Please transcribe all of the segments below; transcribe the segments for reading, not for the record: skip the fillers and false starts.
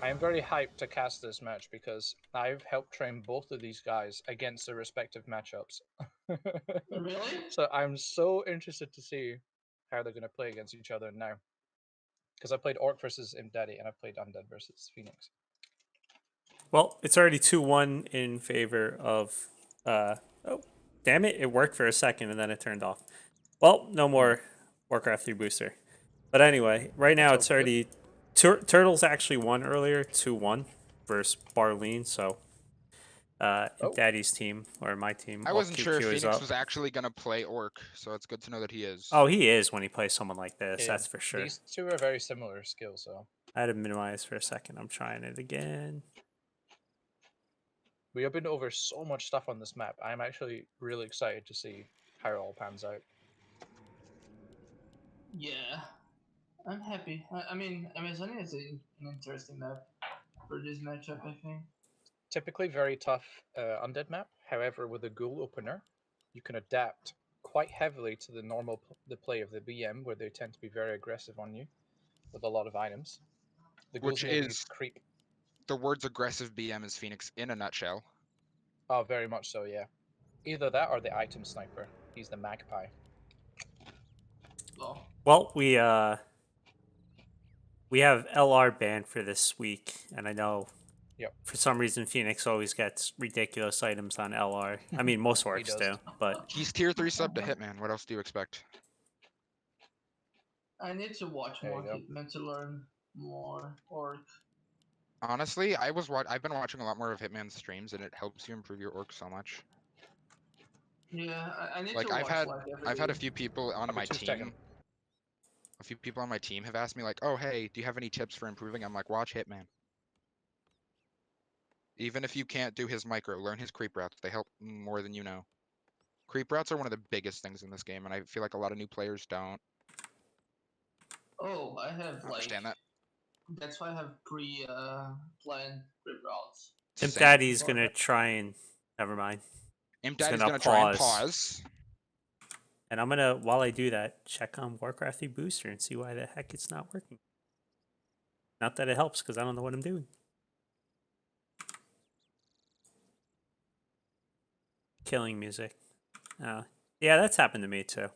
I am very hyped to cast this match because I've helped train both of these guys against their respective matchups. Really? So I'm so interested to see how they're going to play against each other now. Because I played Orc versus Impdaddy and I played Undead versus Phoenix. Well, it's already 2-1 in favor of. Oh, damn it! It worked for a second and then it turned off. Well, no more Warcraft 3 booster. But anyway, right now That's it's all good. already. Turtles actually won earlier, 2-1 versus Barleen. So, Oh. Daddy's team or my team. I wasn't sure if QQ is Phoenix up. was actually gonna play Orc, so it's good to know that he is. Oh, he is when he plays someone like this. Yeah, That's for sure. These two are very similar skills, so. I had to minimize for a second. I'm trying it again. We have been over so much stuff on this map. I'm actually really excited to see how it all pans out. Yeah, I'm happy. I mean, Amazonia is an interesting map for this matchup, I think. Typically very tough undead map. However, with a ghoul opener, you can adapt quite heavily to the play of the BM, where they tend to be very aggressive on you with a lot of items. The ghouls Which enable you is to creep. the words aggressive BM is Phoenix in a nutshell. Oh, very much so, yeah. Either that or the item sniper. He's the magpie. Oh. Well, we have LR banned for this week, and I know Yep. for some reason Phoenix always gets ridiculous items on LR. I mean, most orcs does. do, but He's tier 3 sub to Hitman. What else do you expect? I need to watch There more you go. Hitman to learn more Orc. Honestly, I've been watching a lot more of Hitman's streams, and it helps you improve your Orc so much. Yeah, I need Like to watch I've every had a day. few people on my team. A few people on my team have asked me like, "Oh, hey, do you have any tips for improving?" I'm like, "Watch Hitman." Even if you can't do his micro, learn his creep routes. They help more than you know. Creep routes are one of the biggest things in this game, and I feel like a lot of new players don't Oh, I have like understand that. that's why I have planned grip routes. Impdaddy's gonna try and never mind. Impdaddy's gonna gonna try and pause. pause. And I'm gonna, while I do that, check on Warcraft 3 booster and see why the heck it's not working. Not that it helps, because I don't know what I'm doing. Killing music. Yeah, that's happened to me too.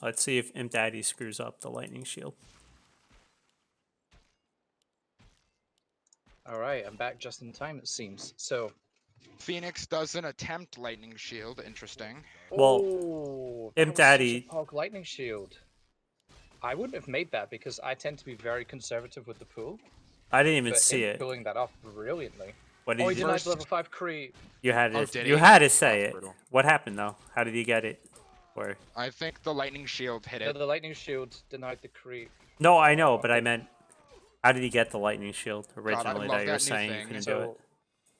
Let's see if Impdaddy screws up the lightning shield. All right, I'm back just in time, it seems. So, Phoenix doesn't attempt lightning shield. Interesting. Well, that was such a Impdaddy. Pog lightning shield. I wouldn't have made that because I tend to be very conservative with the pool. I didn't even But see him it. pulling that off brilliantly. What Oh, did he you? denied level 5 creep. You had Oh, to. did You he? had to say That's it. brutal. What happened though? How did he get it? Or I think the lightning shield hit No, it. the lightning shield denied the creep. no, I know, but I meant, how did he get the lightning shield originally love that you were that new saying you thing. couldn't do it?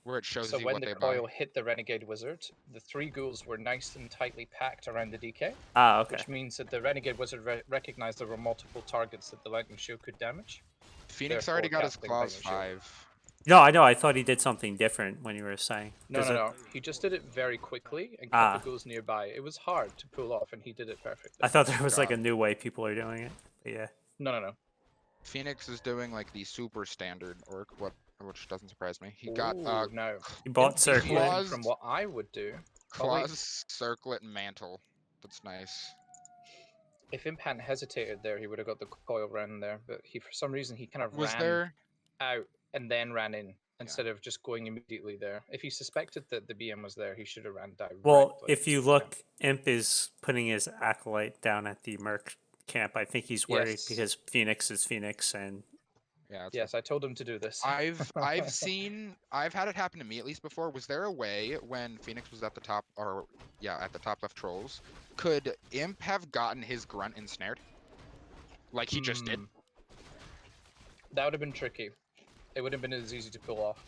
Where it shows So you when what the they buy. coil hit the renegade wizard, the 3 ghouls were nice and tightly packed around the DK. Ah, okay. Which means that the renegade wizard recognized there were multiple targets that the lightning shield could damage. Phoenix Therefore, already got his casting claws lightning shield. 5. No, I know. I thought he did something different when you were saying. No. He just did it very quickly and kept the ghouls nearby. It was hard to pull off, and he did it perfectly. I thought there was like a new way people are doing it. But yeah. No. Phoenix is doing like the super standard orc, which doesn't surprise me. He got no. He bought circlet. claws- From what I would do. claws, circlet, and mantle. That's nice. If Imp hadn't hesitated there, he would have got the coil ran there. But he, for some reason, he kind of Was ran there? out and then ran in instead of just going immediately there. If he suspected that the BM was there, he should have ran directly. Well, if you look, Imp is putting his acolyte down at the Merc camp. I think he's worried because Phoenix is Phoenix, and Yeah. Yes, I told him to do this. I've had it happen to me at least before. Was there a way when Phoenix was at the top, or yeah, at the top left trolls, could Imp have gotten his grunt ensnared? Like he just did? That would have been tricky. It would have been as easy to pull off.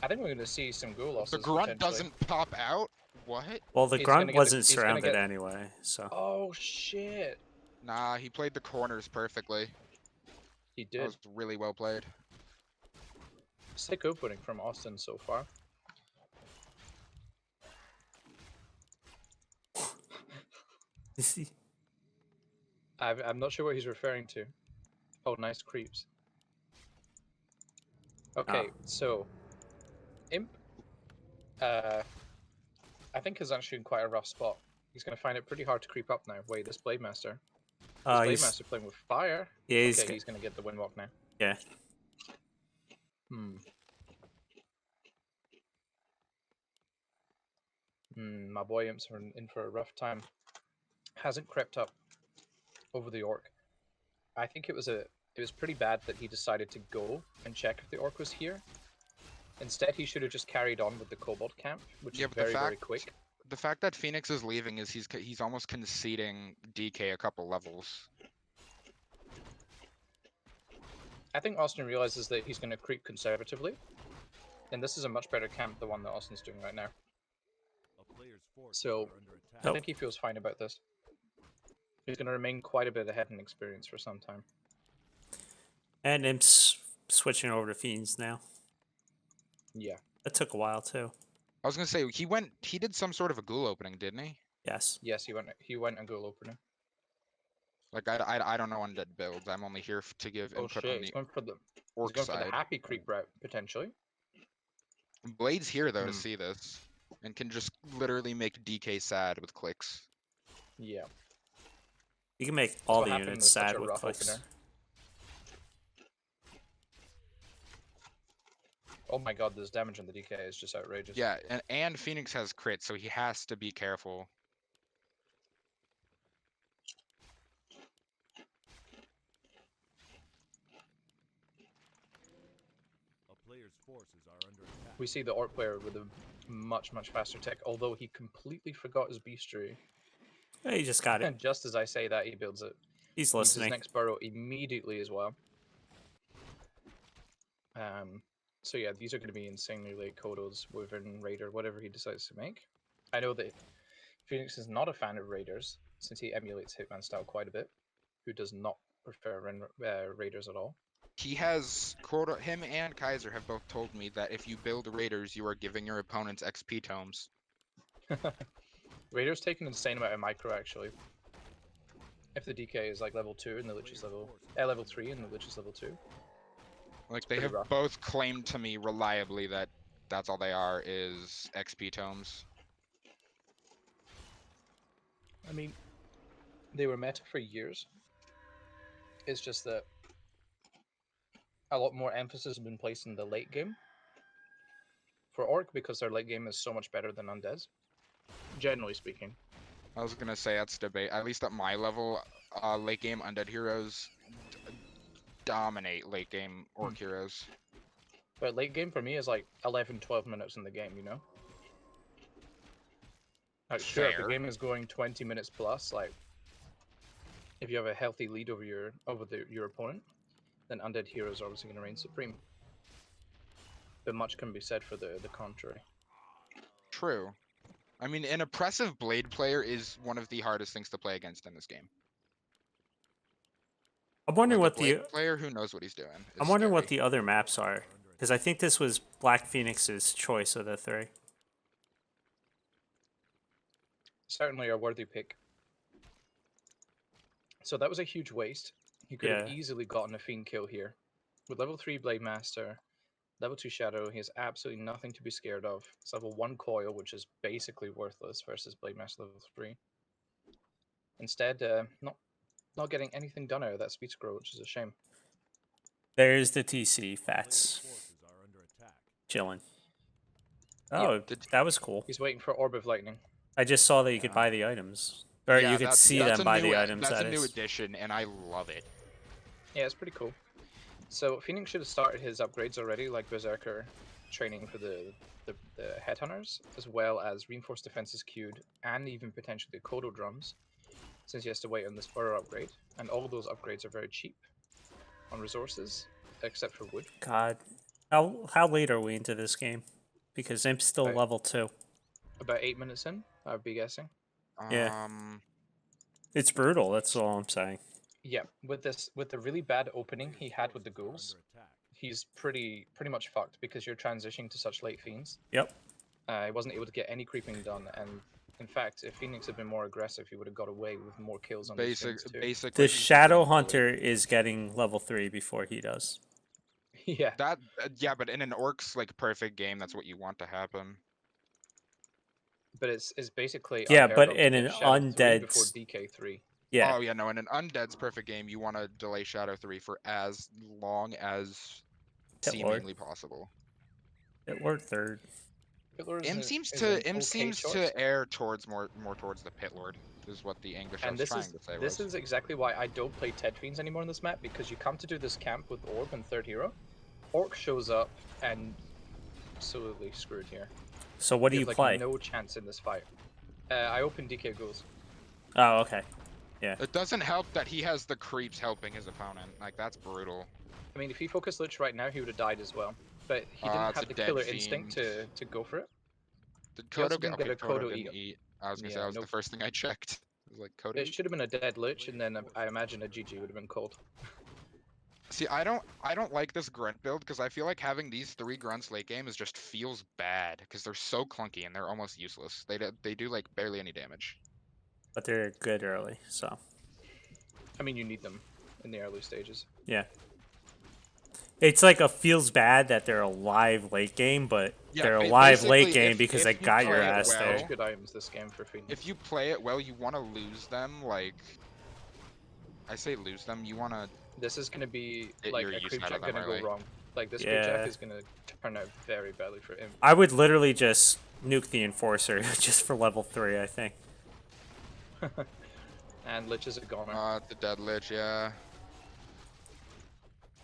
I think we're going to see some ghoul losses. The grunt doesn't pop out? What? Well, the grunt wasn't surrounded anyway, so. Oh, shit. Nah, he played the corners perfectly. He did. That was really well played. Sick opening from Austin so far. You see? I'm not sure what he's referring to. Oh, nice creeps. Okay, so Imp, I think is actually in quite a rough spot. He's going to find it pretty hard to creep up now. Wait, this Blade Master. This Blade He's Master playing with fire. yeah, Okay, he's going to get the Windwalk now. yeah. My boy Imp's in for a rough time. Hasn't crept up over the Orc. I think it was pretty bad that he decided to go and check if the Orc was here. Instead, he should have just carried on with the Kobold camp, which is very quick. The fact that Phoenix is leaving is he's almost conceding DK a couple levels. I think Austin realizes that he's going to creep conservatively, and this is a much better camp than the one that Austin's doing right now. So I think he feels fine about this. He's going to remain quite a bit ahead in experience for some time. And Imp's switching over to Fiends now. Yeah. That took a while too. I was gonna say he did some sort of a ghoul opening, didn't he? Yes. Yes, he went a ghoul opening. Like I don't know undead builds. I'm only here to give input on the Orc side. For the happy creep route potentially. Blade's here though to see this, and can just literally make DK sad with clicks. Yeah. You can make all the units sad with clicks. Opener. Oh my god, this damage on the DK is just outrageous. Yeah, and Phoenix has crit, so he has to be careful. We see the Orc player with a much faster tech, although he completely forgot his Beastry. Yeah, he just got it. And just as I say that, he builds it. He's listening. His next burrow immediately as well. So yeah, these are going to be insanely late Kodos, Wyvern, Raider, whatever he decides to make. I know that Phoenix is not a fan of Raiders, since he emulates Hitman style quite a bit. Who does not prefer Raiders at all. Him and Kaiser have both told me that if you build Raiders, you are giving your opponents XP tomes. Raiders take an insane amount of micro, actually. If the DK is like level 2 and the Lich is level 3 and the Lich is level 2. Like, they have both claimed to me reliably that that's all they are, is XP tomes. I mean, they were meta for years. It's just that a lot more emphasis has been placed in the late game. For Orc, because their late game is so much better than Undead's. Generally speaking. I was gonna say, that's debate. At least at my level, late game Undead heroes dominate late game Orc heroes. But late game for me is like 11-12 minutes in the game, you know? Like, sure, if the game is going 20 minutes plus, like, if you have a healthy lead over your opponent, then Undead heroes are obviously going to reign supreme. But much can be said for the contrary. True. I mean, an oppressive Blade player is one of the hardest things to play against in this game. I'm wondering like what the player who knows what he's doing. I'm wondering what the other maps are, because I think this was BlackPhoenix's choice of the three. Certainly a worthy pick. So that was a huge waste. He could have easily gotten a Fiend kill here. With level 3 Blade Master, level 2 Shadow, he has absolutely nothing to be scared of. It's level 1 Coil, which is basically worthless versus Blade Master level 3. Instead, not getting anything done out of that speed scroll, which is a shame. There's the TC Fats. Chilling. Oh, Yeah, that was cool. He's waiting for Orb of Lightning. I just saw that you could buy the items. Or you could see them buy the items. That's a new addition, and I love it. Yeah, it's pretty cool. So Phoenix should have started his upgrades already, like Berserker training for the Headhunters, as well as Reinforced Defenses queued, and even potentially Kodo Drums, since he has to wait on this Burrow upgrade. And all of those upgrades are very cheap on resources, except for wood. God. How late are we into this game? Because Imp's still level 2. About 8 minutes in, I would be guessing. Yeah. It's brutal, that's all I'm saying. Yeah, with the really bad opening he had with the ghouls, he's pretty much fucked because you're transitioning to such late fiends. Yep. He wasn't able to get any creeping done, and in fact, if Phoenix had been more aggressive, he would have got away with more kills on these fiends too. Basically, The he's just Shadow getting bullied. Hunter is getting level 3 before he does. Yeah, That yeah, but in an orc's like perfect game, that's what you want to happen. but it's basically Yeah, unheard but of in to an get Shadow 3 before undead's- DK3. Yeah. Oh yeah, no, in an undead's perfect game, you want to delay Shadow 3 for as long as Pit Lord. seemingly possible. Pit Lord 3rd. Pitlor Im is seems an to okay choice. err towards more towards the Pit Lord, is what the English I And was this trying is to say this was. is exactly why I don't play Ted Fiends anymore on this map, because you come to do this camp with Orb and third hero, Orc shows up and absolutely screwed here. So what do you have, like, play? no chance in this fight. I open DK Ghouls. Oh, okay. Yeah. It doesn't help that he has the creeps helping his opponent. Like that's brutal. I mean, if he focused Lich right now, he would have died as well. But he didn't It's have a the dead killer instinct fiend. to go for it. Did He also Kodo get didn't get okay? a Kodo Kodo didn't eat. eat. I was gonna say Yeah, that was no. the first thing I checked. I was like, Kodo. It eat? should have been a dead Lich, and then I imagine a GG would have been called. See, I don't like this grunt build because I feel like having these 3 grunts late game is just feels bad because they're so clunky and they're almost useless. They do like barely any damage. But they're good early, so. I mean, you need them in the early stages. Yeah. It's like a feels bad that they're alive late game, but Yeah, they're alive late basically, game because they if you got your play it ass there. Such good items this game for Phoenix. If you play it well, you want to lose them. Like, I say lose them. You want to. This is going to be Get like your a use creep out of check going them to go early. wrong. Like this creep Yeah. check is going to turn out very badly for him. I would literally just nuke the Enforcer just for level 3, I think. And Lich is a goner. The dead lich, yeah.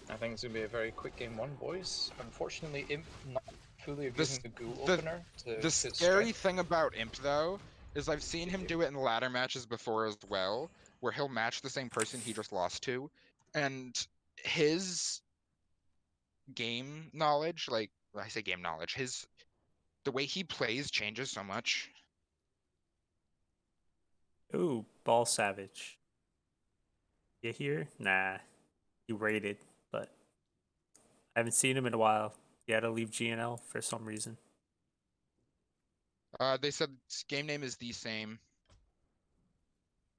I think it's going to be a very quick game 1, boys. Unfortunately, Imp not fully This- abusing the ghoul the- opener to The his scary strength. thing about Imp though is I've seen him do it in ladder matches before as well, where he'll match the same person he just lost to, and his game knowledge, like when I say game knowledge, the way he plays changes so much. Ooh, Ball Savage. You here? Nah. He raided, but I haven't seen him in a while. He had to leave GNL for some reason. They said game name is the same.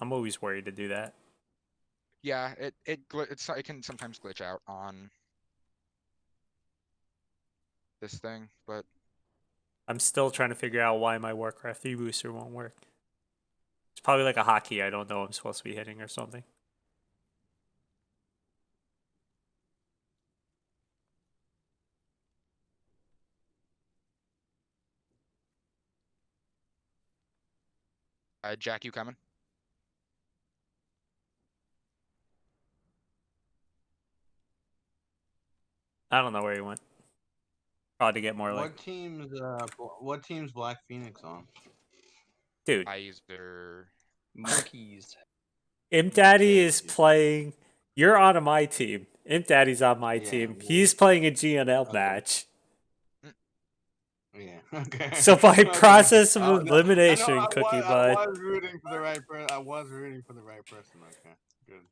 I'm always worried to do that. Yeah, it can sometimes glitch out on this thing, but I'm still trying to figure out why my Warcraft 3 booster won't work. It's probably like a hotkey I don't know I'm supposed to be hitting or something. Jack, you coming? I don't know where he went. Probably to get more like. What team's Black Phoenix on? Dude, Either MonkEEs. Impdaddy is Okay. playing. You're on my team. Impdaddy's on my Yeah, team. well, He's playing a GNL okay. match. Yeah. Okay. So by Okay. process of No, elimination, I Cookie was, Bud. I was rooting for the right person. I was rooting for the right person. Okay. Good.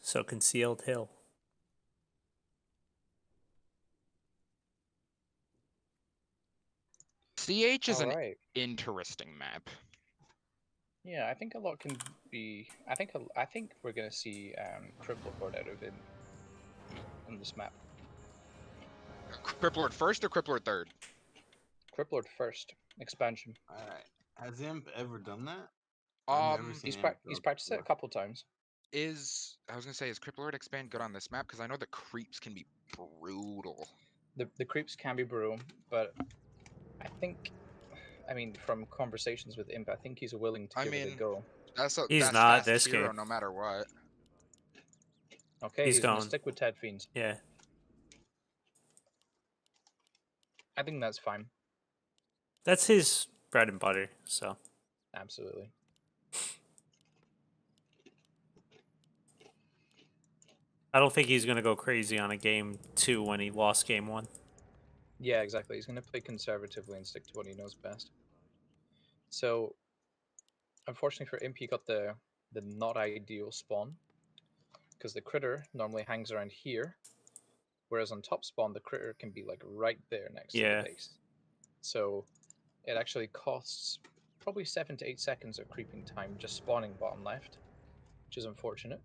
So Concealed Hill. CH is an Alright. interesting map. Yeah, I think a lot can be. I think we're gonna see Crippleboard out of him on this map. Criplord first or Criplord third? Cripplord first expansion. All right. Has Imp ever done that? I've never seen He's Imp he's go practiced it a before. couple times. I was gonna say, is Criplord expand good on this map? Because I know the creeps can be brutal. The creeps can be brutal, but I think, I mean, from conversations with Imp, I think he's willing to I give it a mean, go. That's He's not fast this hero game. no matter what. Okay, He's he's gonna gone. stick with Ted Fiends. Yeah. I think that's fine. That's his bread and butter, so. Absolutely. I don't think he's gonna go crazy on a game 2 when he lost game 1. Yeah, exactly. He's going to play conservatively and stick to what he knows best. So, unfortunately for Imp, he got the not ideal spawn, because the critter normally hangs around here, whereas on top spawn, the critter can be like right there next to the Yeah. base. So, it actually costs probably 7 to 8 seconds of creeping time just spawning bottom left, which is unfortunate.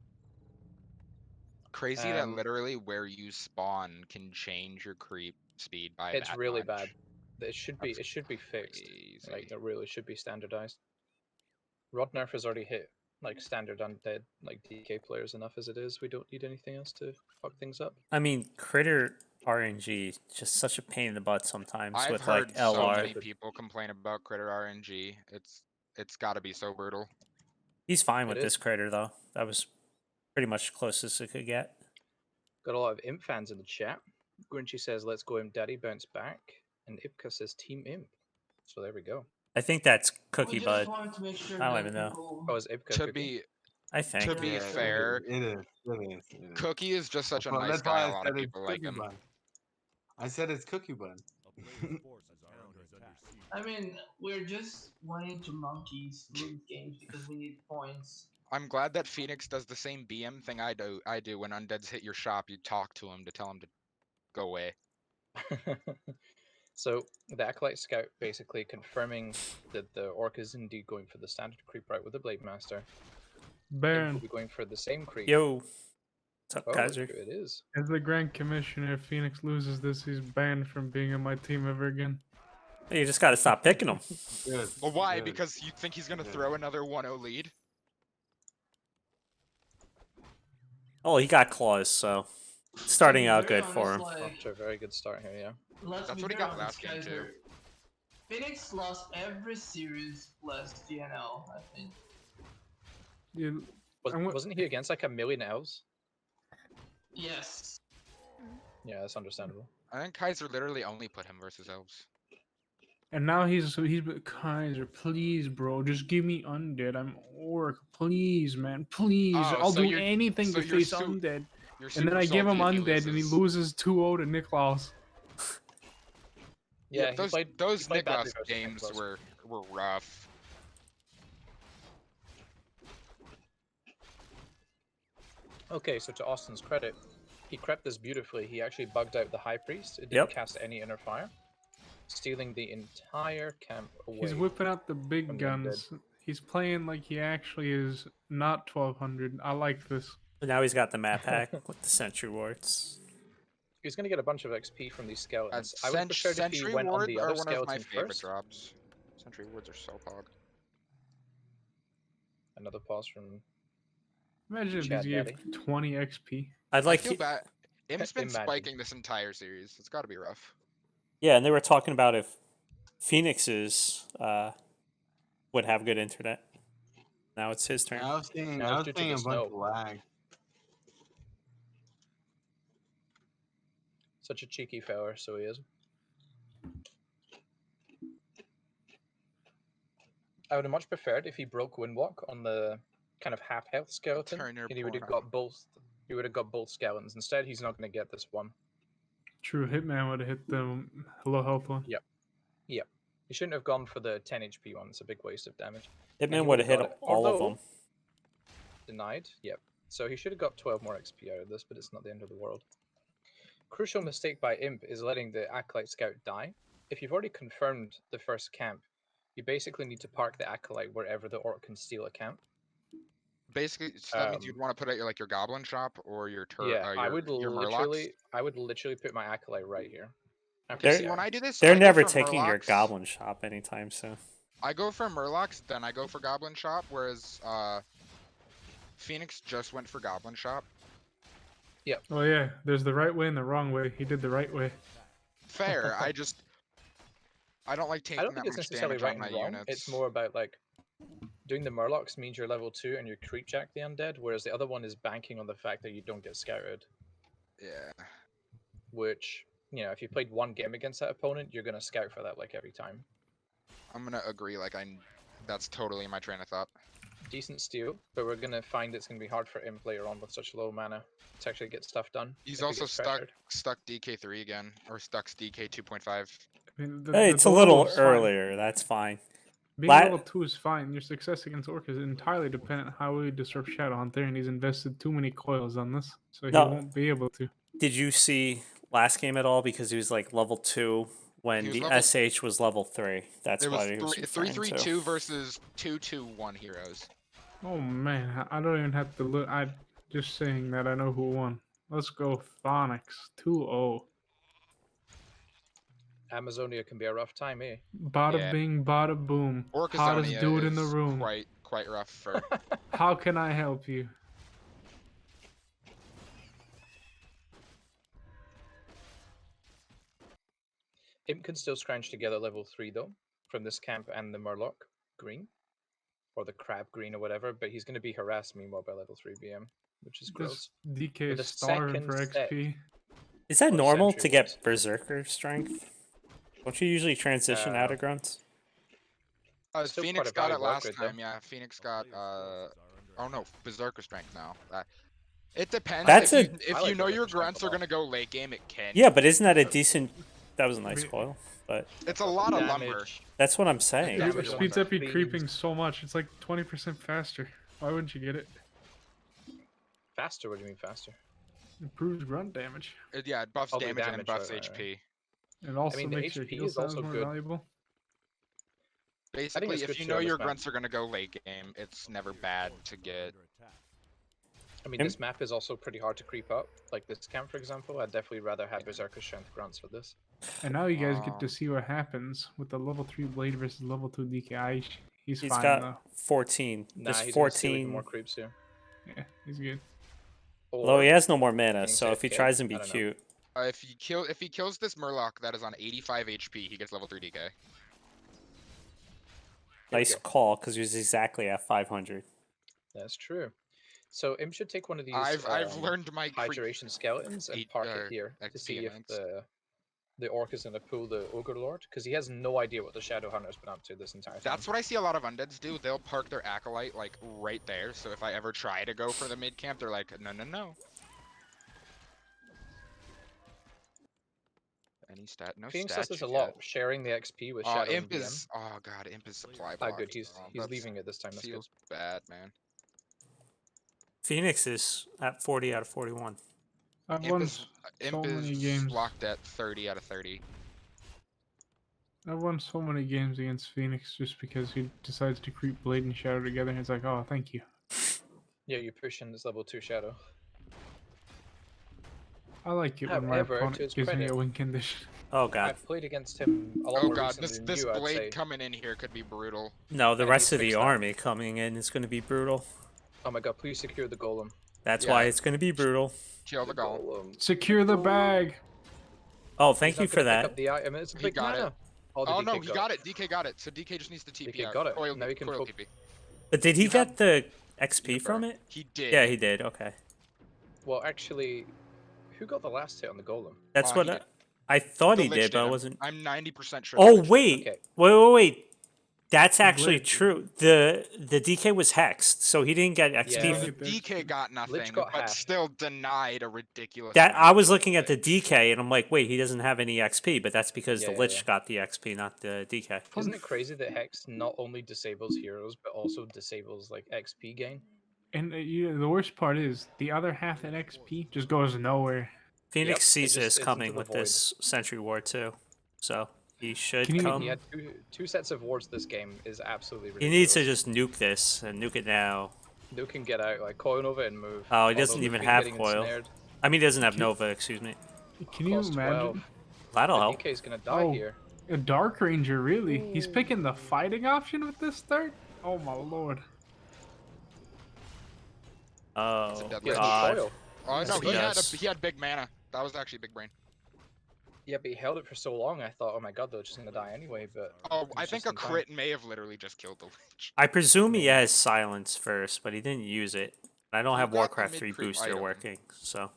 Crazy that literally where you spawn can change your creep speed by It's that really much. bad. It should be That's fixed. crazy. Like it really should be standardized. Rod nerf has already hit like standard undead like DK players enough as it is. We don't need anything else to fuck things up. I mean, critter RNG just such a pain in the butt sometimes I've with heard like so LR. many people complain about critter RNG. It's got to be so brutal. He's fine It with is. this critter though. That was pretty much closest it could get. Got a lot of Imp fans in the chat. Grinchy says, "Let's go Impdaddy, bounce back," and Ipka says, "Team Imp." So there we go. I think that's We Cookie just Bud. want to make sure I don't that even know. people. Oh, is Ipka To Cookie? be I think. to be Yeah, fair, it is. Cookie is just such a Well, nice that's guy. why A I lot of said it's people like Cookie him. Bun. I said it's Cookie Bun. I mean, we're just wanting to MonkEEs lose games because we need points. I'm glad that Phoenix does the same BM thing I do. When undeads hit your shop, you talk to him to tell him to go away. So the Acolyte Scout basically confirming that the Orc is indeed going for the standard creep route with the Blade Master. Imp Baron, will be going for the same creep. Yo. What's up, Oh, Kaiser? it is. as the Grand Commissioner, if Phoenix loses this, he's banned from being on my team ever again. Hey, you just gotta stop picking him. Good. Well, why? good. Because you think he's gonna Good. throw another 1-0 lead? Oh, he got claws, so starting To be out very good for him. honest, Off to a very good start here, yeah. Let's That's be what he very got honest, last game, too. Kaiser. Phoenix lost every series plus GNL, I think. You, and what- Wasn't he against like a million elves? Yes. Yeah, that's understandable. I think Kaiser literally only put him versus elves. and now he's Kaiser, please, bro, just give me undead. I'm orc, please, man, please. Oh, I'll so do you're- anything so to you're face su- undead. You're And then super I give him salty if undead, and he loses 2-0 to Niklaus. Yeah, those he played badly Niklaus versus games Niklaus. were rough. Okay, so to Austin's credit, he crept this beautifully. He actually bugged out the High Priest. It didn't Yep. cast any inner fire, stealing the entire camp away. He's whipping out the big from the undead. guns. He's playing like he actually is not 1200. I like this. But now he's got the map hack with the Sentry Wards. He's going to get a bunch of XP from these skeletons. I would Cent- prefer if he Sentry went on Ward the are other one of my skeleton favorite first. drops. Sentry Wards are so pog. Another pause from Imagine if Chad these gave Daddy. 20 XP. I'd I like feel bad. Im's been Imagine. spiking this entire series. It's got to be rough. Yeah, and they were talking about if Phoenix's would have good internet. Now it's his turn. I was seeing Now it's due to a the bunch snow. of lag. such a cheeky fella, so he is. I would have much preferred if he broke Windwalk on the kind of half health skeleton, Turn your and he would have porno. got both. He would have got both skeletons. Instead, he's not going to get this one. True, Hitman would have hit the low health one. Yep. He shouldn't have gone for the 10 HP one. It's a big waste of damage. Hitman he would have hit would've got it. all of Although- them. Denied. Yep. So he should have got 12 more XP out of this, but it's not the end of the world. Crucial mistake by Imp is letting the Acolyte Scout die. If you've already confirmed the first camp, you basically need to park the Acolyte wherever the Orc can steal a camp. Basically, so that means you'd want to put out your Goblin shop or your I would your literally put my Acolyte right here. Okay, They're- see, when I do this, They're I go never for taking your Murlocs. Goblin shop anytime soon. I go for Murlocs, then I go for Goblin shop, whereas Phoenix just went for Goblin shop. Oh yeah, there's the right way and the wrong way. He did the right way. Fair. I don't like I taking don't that think it's much necessarily damage right on my and wrong. units. It's more about like doing the Murlocs means you're level 2 and you creep jack the undead, whereas the other one is banking on the fact that you don't get scouted. Yeah. Which, if you played one game against that opponent, you're gonna scout for that like every time. I'm gonna agree. That's totally my train of thought. decent steal, but we're gonna find it's gonna be hard for Imp later on with such low mana to actually get stuff done. He's if he also gets stuck pressured. stuck DK3 again, or stuck DK 2.5. I mean, Hey, it's a level little is fine. earlier. That's fine. Being La- level 2 is fine. Your success against Orc is entirely dependent on how well you disrupt Shadowhunter, and he's invested too many coils on this, so he No. won't be able to. Did you see last game at all? Because he was like level 2 when He was the level- SH was level 3. That's It was what he was referring to. 3-3-2 versus 2-2-1 heroes. Oh man, I don't even have to look. I just saying that I know who won. Let's go Phonics 2-0. Amazonia can be a rough time, eh? Bada Yeah. bing, bada boom. Hottest Orcazonia dude in the is room. quite rough for. How can I help you? Imp can still scrounge together level 3 though, from this camp and the Murloc green. Or the crab green or whatever, but he's gonna be harassed meanwhile by level 3 BM, which is gross. This DK With is a starving second for set. XP. Is that Or normal Sentry to Wars. get Berserker strength? Don't you usually transition out of grunts? Still Phoenix quite a got value it last upgrade, though. time. Yeah, Phoenix got oh no, Berserker strength now. It depends. That's if a- you, if I you like know Berserker your strength grunts a are lot. gonna go late game, it can. Yeah, but isn't that a decent... That was a nice Wait. coil, but It's a lot of lumber. Damage. that's what I'm saying. Yeah, It but speeds one up you cleans. creeping so much. It's like 20% faster. Why wouldn't you get it? Faster? What do you mean faster? Improves grunt damage. Yeah, it buffs Oh, the damage and damage, buffs right, right, HP. It also mean, the makes your HP heal is sounds also more good. valuable. Basically, it's if good you too know on this your map. grunts are gonna go late game, it's never bad to get. I mean, Imp- this map is also pretty hard to creep up. Like this camp, for example, I'd definitely rather have Berserker strength grunts for this. And now you guys get to Um, see what happens with the level 3 blade versus level 2 DKI. He's He's fine got though. 14. Nah, There's he's gonna steal even 14. more creeps here. Yeah, he's good. Although he has no more mana, getting so if he 10K? tries and I be don't know. cute... if he kills this Murloc that is on 85 HP, he gets level 3 DK. Here we Nice go. call, because he was exactly at 500. That's true. So Imp should take one of these I've learned my high creep. duration skeletons and eight, park it here to XP see if amounts. the orc is gonna pull the ogre lord, because he has no idea what the shadow hunter's been up to this entire time. That's what I see a lot of undeads do. They'll park their acolyte like right there. So if I ever try to go for the mid camp, they're like, no. Any stat? No Phoenix stat. does this a lot, sharing the XP with Oh, Shadow and Imp BM. is. Oh god, Imp is supply Ah, block. good. He's That's- leaving it this time. That's good. Feels bad, man. Phoenix is at 40 out of 41. I've Imp won is so many games. locked at 30 out of 30. I've won so many games against Phoenix just because he decides to creep blade and shadow together. And it's like, oh, thank you. Yeah, you're pushing this level 2 shadow. I like it when my However, to opponent his gives me credit, a win condition. Oh god. I've played against him a lot Oh more god, recently this than you, I'd blade say. coming in here could be brutal. No, the And rest he's of the fixed that. army coming in is going to be brutal. Oh my god, please secure the golem. That's Yeah. why it's going to be brutal. Kill the golem. Secure the bag. Oh, thank He's you not for gonna pick that. up the item. It's a He big got it. mana. Oh, the Oh DK no, he got it. DK got it. So DK just needs to TP DK out. got it. Coil, Now he can coil pull- TP. But did he You get have- the XP from it? He did. Yeah, he did. Okay. Well, actually, who got the last hit on the golem? That's Oh, what he did. I thought The he Lich did, but I I'm- wasn't... I'm 90% sure. the Oh, Lich did. wait. Okay. Wait. That's actually Blade. true. The DK was hexed, so he didn't get XP. Yeah. from- Get the DK XP. got nothing, got but half. still denied a ridiculous. That amount I of was looking at the XP. DK, and I'm like, wait, he doesn't have any XP, but that's because Yeah, the yeah, Lich yeah. got the XP, not the DK. Isn't it crazy that Hex not only disables heroes, but also disables like XP gain? And the worst part is the other half that XP just goes nowhere. Phoenix Yep, it sees just this is into coming the with void. this Sentry War too, so he should Can you- come. He had two sets of wards this game is absolutely He ridiculous. needs to just nuke this and nuke it now. Nuke can get out, like coil over and move. Oh, he Although doesn't the even feet have getting coil. ensnared, I mean, he doesn't have Nova, excuse me. Can you cost 12. imagine? That'll The help. DK's gonna die Oh. here. A Dark Ranger, really? He's picking the fighting option with this start? Oh my lord. It's a Oh, dead He has Lich. no God. coil. Oh Yes, no, he he does. had big mana. That was actually big brain. Yeah, but he held it for so long. I thought, oh my god, they're just gonna die anyway. But Oh, he I was think just a in time. crit may have literally just killed the Lich. I presume he has silence first, but he didn't use it. I don't Who have got the Warcraft 3 mid-creep booster item? working, so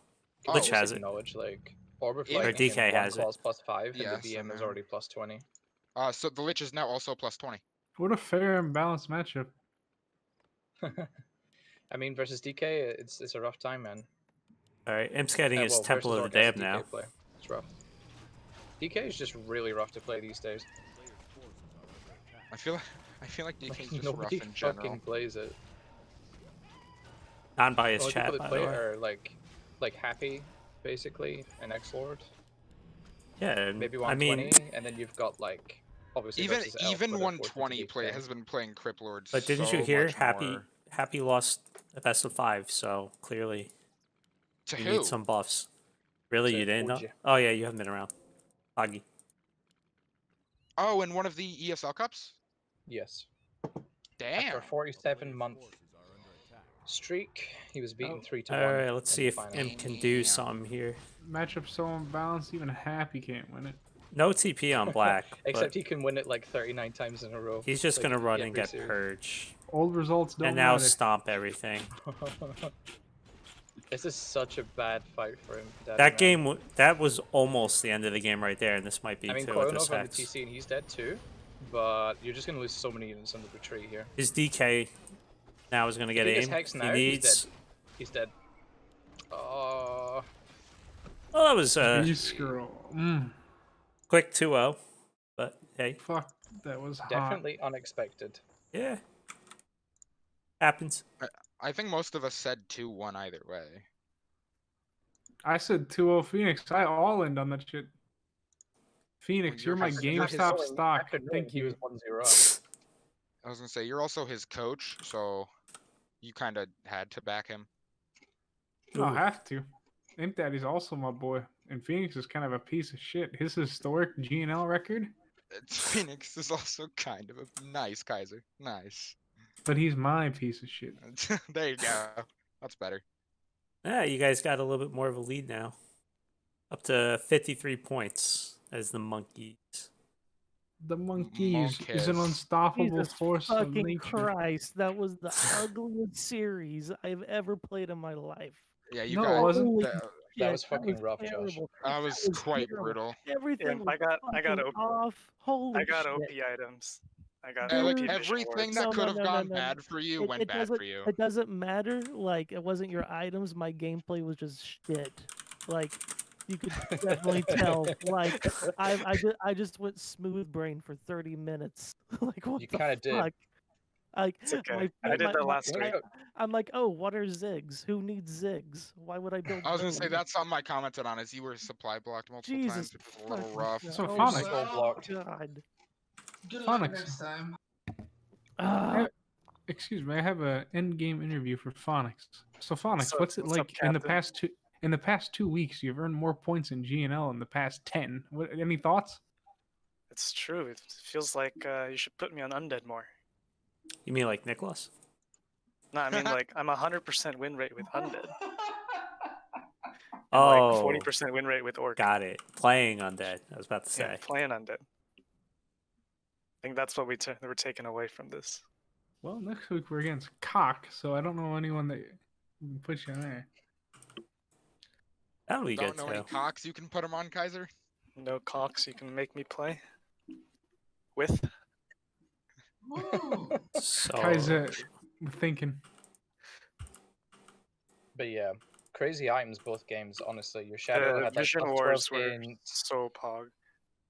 Oh, Lich let's has it. acknowledge, like Orb of Yeah. Or Lightning DK and One has it. Claw's +5, and Yes, the BM I is know. already +20. So the Lich is now also +20. What a fair and balanced matchup. I mean, versus DK, it's a rough time, man. All right, Imp's getting his Well, Temple versus of the Orc as Dam a DK now. play. It's rough. DK is just really rough to play these days. I feel like DK is just rough Nobody in general. fucking plays it. Non-biased Only chat, people that by play the it way. are like Happy, basically, and X-Lord. Yeah, and Maybe I mean, 120, and then you've got like obviously Even versus Elf, even where they're forced into 120 play DK. has been playing Crip Lord but didn't you so hear much Happy? more. Happy lost a best of 5, so clearly To you who? need some buffs. Really, To you didn't know? Orgy. Oh yeah, you haven't been around. Foggy. Oh, in one of the ESL Cups? Yes. Damn. After a 47-month streak, he was beaten 3-1. All right, let's in see the if final. Imp can do Damn. something here. Matchup so unbalanced, even Happy can't win it. No TP on Black, Except but he can win it like 39 times in a row. he's just like, gonna run and every get series. Purge, Old results don't and now matter. stomp everything. This is such a bad fight for him. That game, that was almost the end of the game right there, and this might be I mean, too with this Koronov on the Hex. TC and he's dead too, but you're just gonna lose so many units on the retreat here. His DK now is gonna get If he gets aim. Hex He now, needs. he's dead. Oh, Well, that was B-Scroll. quick 2-0, but hey, Fuck, that was hot. definitely unexpected. yeah, happens. I think most of us said 2-1 either way. I said 2-0 Phoenix. I all-in on that shit. Phoenix, Well, you're my you're his- GameStop stock. After knowing Thank he you. was 1-0 up. I was gonna say you're also his coach, so you kind of had to back him. I have to. Impdaddy's also my boy. And Phoenix is kind of a piece of shit. His historic GNL record, Phoenix is also kind of a nice Kaiser. Nice. but he's my piece of shit. There you go. That's better. Yeah, you guys got a little bit more of a lead now, up to 53 points as the MonkEEs. The MonkEEs is an Monkeys. unstoppable Jesus force of fucking nature. Christ, that was the ugliest series I've ever played in my life. Yeah, you No, it guys. wasn't. Holy That, That was shit, fucking rough, Josh. terrible. that was was quite terrible. brutal. Everything was I got fucking off. Holy I got shit. OP items. I got Like OP mission everything wards. that No, could no, have no, gone no, no. bad for you It- went it bad doesn't- for you. It doesn't matter. Like, it wasn't your items. My gameplay was just shit. Like, you could definitely tell. Like, I just went smooth brain for 30 minutes. Like, what You the kinda did. fuck? Like, It's okay. I did that last week. I'm like, oh, what are zigs? Who needs zigs? Why would I build? I was gonna say zigs? that's something I commented on is you were supply blocked multiple times, Jesus which was a little fucking rough. Christ. So Oh Phonics. my Skull blocked. God. Good luck Phonics. next time. Ah, Excuse me, I have a end game interview for Phonics. So Phonics, So, what's it what's up, like in the Captain? past 2 weeks? You've earned more points in GNL in the past 10. Any thoughts? It's true. It feels like you should put me on undead more. You mean like Nicholas? No, I mean like I'm 100% win rate with undead. And Oh, like 40% win rate with orc. got it. Playing undead. I was about to say. Yeah, playing undead. I think that's what we're taking away from this. Well, next week we're against Cock, so I don't know anyone that can put you in there. That'll be Don't good know any too. cocks you can put him on, Kaiser? No cocks you can make me play with. Woo! So Kaiser, I'm thinking. But yeah, crazy items both games. Honestly, your shadow The had like Vision plus 12 Wars were in. so pog.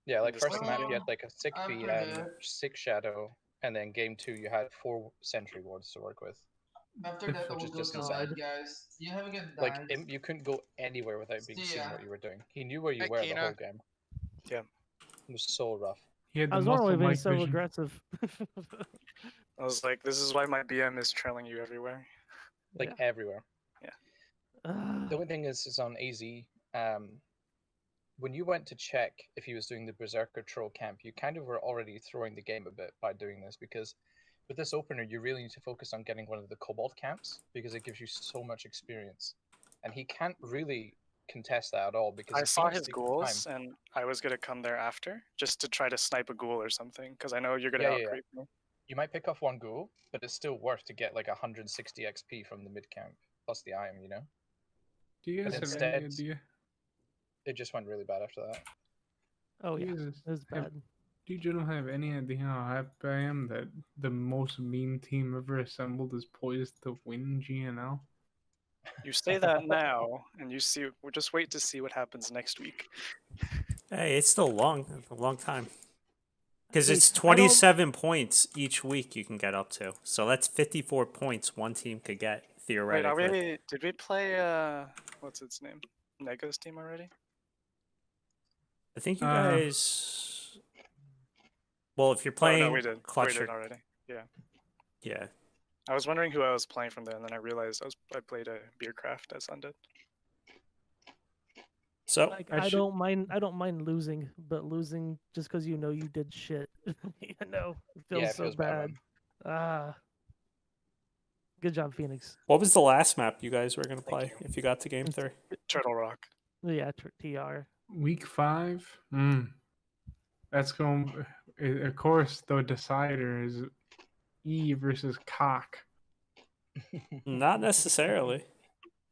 Yeah, like this first game. map you had like a 6 I VM, forget. 6 shadow, and then game 2 you had 4 sentry wards to work with. After that, I Which will is go just to insane. bed, guys. You have a good night. Like you couldn't go anywhere without being See seen ya. what you were doing. He knew where you Hey, were the Kina. whole game. Yeah. It was so rough. He had I the was muscle normally being mic so vision. aggressive. I was like, this is why my BM is trailing you everywhere. Like everywhere. Ah, The only thing is on AZ, when you went to check if he was doing the Berserker troll camp, you kind of were already throwing the game a bit by doing this, because with this opener, you really need to focus on getting one of the Cobalt camps, because it gives you so much experience. And he can't really contest that at all, because I if saw Phoenix his takes the goals, and I was gonna come there after just to try to snipe a ghoul or something, because I know you're gonna Yeah, yeah, outcreep me. you might pick off one ghoul, but it's still worth to get like 160 XP from the mid camp, plus the IM, you know? Do you guys But have instead- any idea? It just went really bad after that. oh Do yeah, you it guys was have, bad. Dude, you don't have any idea how happy I am that the most mean team ever assembled is poised to win GNL. You say that now, and you see. We'll just wait to see what happens next week. Hey, it's still a long time. Because Hey, it's I don't- 27 points each week you can get up to. So that's 54 points one team could get, Wait, theoretically. did we play, what's its name? Nega's team already? I think you Uh, guys... Well, if you're Oh, playing no, we did. We Clutcher... did already. Yeah. Yeah. I was wondering who I was playing from there, and then I realized I played a Beercraft as Undead. So, Like I I should- don't mind losing, but losing just because you know you did shit, you know, it feels Yeah, it so feels bad, bad. man. Ah, good job, Phoenix. what was the last map you guys were going to Thank play you. if you got to game 3? Turtle Rock. Yeah, TR. Week 5? That's going. Of course, the decider is E versus Cock. Not necessarily.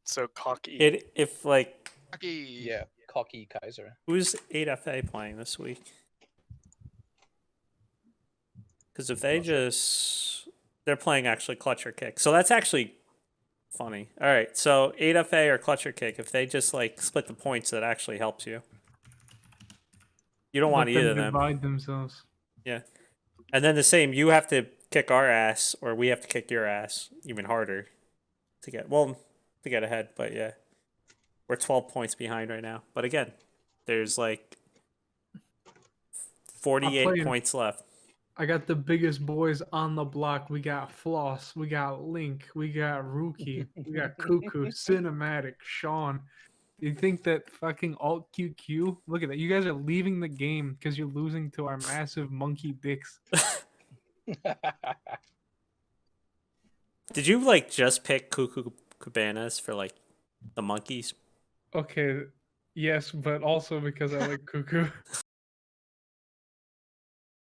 So Cock E. If, like... Lucky. Yeah, cocky Kaiser. Who's 8FA playing this week? Because if they just... They're playing actually Clutch or Kick. So that's actually funny. All right, so 8FA or Clutch or Kick, if they just like split the points, that actually helps you. You don't want Let either them of them. divide themselves. Yeah. And then the same, you have to kick our ass, or we have to kick your ass even harder to get ahead. But yeah, we're 12 points behind right now. But again, there's like 48 playing- points left. I got the biggest boys on the block. We got Floss, we got Link, we got Rookie, we got Cuckoo, Cinematic, Sean. You think that fucking Alt QQ? Look at that. You guys are leaving the game because you're losing to our massive monkey dicks. Did you like just pick Cuckoo Cabanas for like the monkeys? Okay, yes, but also because I like Cuckoo.